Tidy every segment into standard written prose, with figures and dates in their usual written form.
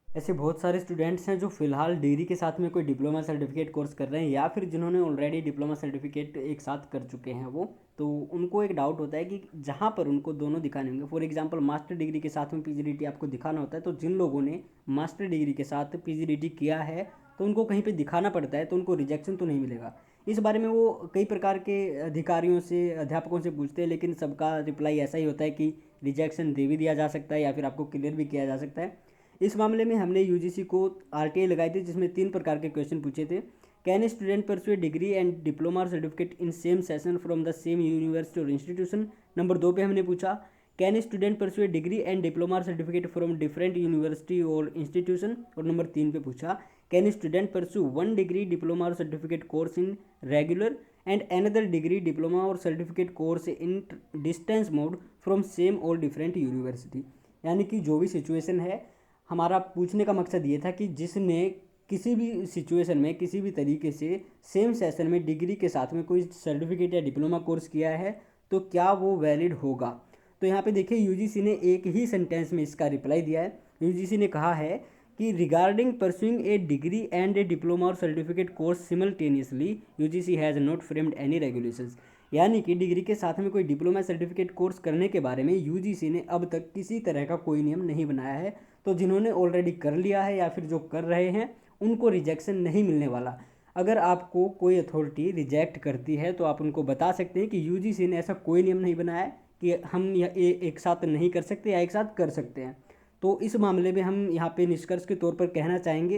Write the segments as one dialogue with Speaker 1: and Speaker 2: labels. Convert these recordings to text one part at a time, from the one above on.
Speaker 1: ऐसे बहुत सारे स्टूडेंट्स हैं जो फ़िलहाल डिग्री के साथ में कोई डिप्लोमा सर्टिफिकेट कोर्स कर रहे हैं या फिर जिन्होंने ऑलरेडी डिप्लोमा सर्टिफिकेट एक साथ कर चुके हैं वो। तो उनको एक डाउट होता है कि जहाँ पर उनको दोनों दिखाने होंगे, फॉर एग्जांपल मास्टर डिग्री के साथ में पीजीडीटी आपको दिखाना होता है, तो जिन लोगों ने मास्टर डिग्री के साथ पीजीडीटी किया है तो उनको कहीं पे दिखाना पड़ता है, तो उनको रिजेक्शन तो नहीं मिलेगा। इस बारे में वो कई प्रकार के अधिकारियों से, अध्यापकों से पूछते हैं, लेकिन सबका रिप्लाई ऐसा ही होता है कि रिजेक्शन दे भी दिया जा सकता है या फिर आपको क्लियर भी किया जा सकता है। इस मामले में हमने यूजीसी को आरटीआई लगाई थी, जिसमें 3 प्रकार के क्वेश्चन पूछे थे। Can student pursue degree and diploma और certificate in same session from the same university और इंस्टीट्यूशन। नंबर 2 पे हमने पूछा can student pursue degree and diploma और सर्टिफिकेट फ्रॉम डिफरेंट यूनिवर्सिटी और इंस्टीट्यूशन। और नंबर 3 पे पूछा can student pursue one degree diploma और certificate course in regular and another degree diploma और certificate course in distance mode from same और different university. यानी कि जो भी सिचुएशन है, हमारा पूछने का मकसद ये था कि जिसने किसी भी सिचुएशन में किसी भी तरीके से सेम सेशन में डिग्री के साथ में कोई सर्टिफिकेट या डिप्लोमा कोर्स किया है तो क्या वो वैलिड होगा। तो यहाँ पे देखिए यूजीसी ने एक ही सेंटेंस में इसका रिप्लाई दिया है। यूजीसी ने कहा है कि regarding pursuing a degree and a diploma और certificate course simultaneously UGC has not framed any regulations. यानी कि डिग्री के साथ में कोई डिप्लोमा सर्टिफिकेट कोर्स करने के बारे में यूजीसी ने अब तक किसी तरह का कोई नियम नहीं बनाया है। तो जिन्होंने ऑलरेडी कर लिया है या फिर जो कर रहे हैं उनको रिजेक्शन नहीं मिलने वाला। अगर आपको कोई अथॉरिटी रिजेक्ट करती है तो आप उनको बता सकते हैं कि यूजीसी ने ऐसा कोई नियम नहीं बनाया है कि हम एक साथ नहीं कर सकते या एक साथ कर सकते हैं। तो इस मामले में हम यहाँ पे निष्कर्ष के तौर पर कहना चाहेंगे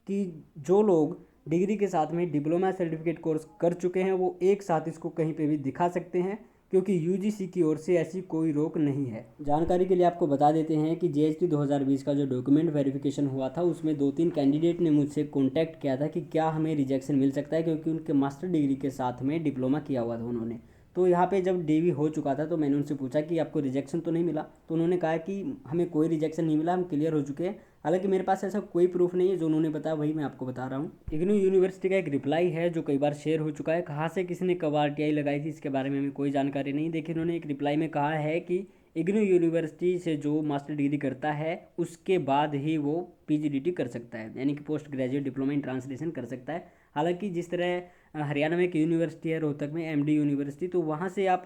Speaker 1: कि जो लोग डिग्री के साथ में डिप्लोमा सर्टिफिकेट कोर्स कर चुके हैं वो एक साथ इसको कहीं पे भी दिखा सकते हैं, क्योंकि यूजीसी की ओर से ऐसी कोई रोक नहीं है। जानकारी के लिए आपको बता देते हैं कि जीएसटी 2020 का जो डॉक्यूमेंट वेरिफिकेशन हुआ था उसमें 2-3 कैंडिडेट ने मुझसे कांटेक्ट किया था कि क्या हमें रिजेक्शन मिल सकता है, क्योंकि उनके मास्टर डिग्री के साथ में डिप्लोमा किया हुआ था उन्होंने। तो यहाँ पे जब डीवी हो चुका था तो मैंने उनसे पूछा कि आपको रिजेक्शन तो नहीं मिला, तो उन्होंने कहा कि हमें कोई रिजेक्शन नहीं मिला, हम क्लियर हो चुके हैं। हालांकि मेरे पास ऐसा कोई प्रूफ नहीं है, जो उन्होंने बताया वही मैं आपको बता रहा हूँ। इग्नू यूनिवर्सिटी का एक रिप्लाई है जो कई बार शेयर हो चुका है। कहाँ से किसी ने कब आरटीआई लगाई थी इसके बारे में हमें कोई जानकारी नहीं। देखिए उन्होंने एक रिप्लाई में कहा है कि इग्नू यूनिवर्सिटी से जो मास्टर डिग्री करता है उसके बाद ही वो पीजीडीटी कर सकता है, यानी कि post graduate diploma in translation कर सकता है। हालांकि जिस तरह हरियाणा में एक यूनिवर्सिटी है रोहतक में, एमडी यूनिवर्सिटी, तो वहाँ से आप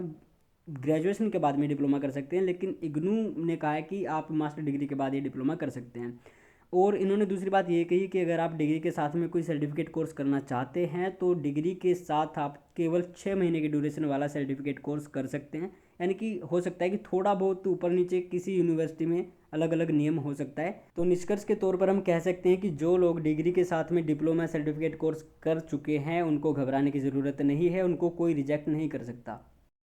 Speaker 1: ग्रेजुएशन के बाद में डिप्लोमा कर सकते हैं, लेकिन इग्नू ने कहा है कि आप मास्टर डिग्री के बाद ये डिप्लोमा कर सकते हैं। और इन्होंने दूसरी बात ये कही कि अगर आप डिग्री के साथ में कोई सर्टिफिकेट कोर्स करना चाहते हैं तो डिग्री के साथ आप केवल 6 महीने की ड्यूरेशन वाला सर्टिफिकेट कोर्स कर सकते हैं। यानी कि हो सकता है कि थोड़ा बहुत ऊपर नीचे किसी यूनिवर्सिटी में अलग अलग नियम हो सकता है। तो निष्कर्ष के तौर पर हम कह सकते हैं कि जो लोग डिग्री के साथ में डिप्लोमा सर्टिफिकेट कोर्स कर चुके हैं उनको घबराने की ज़रूरत नहीं है, उनको कोई रिजेक्ट नहीं कर सकता।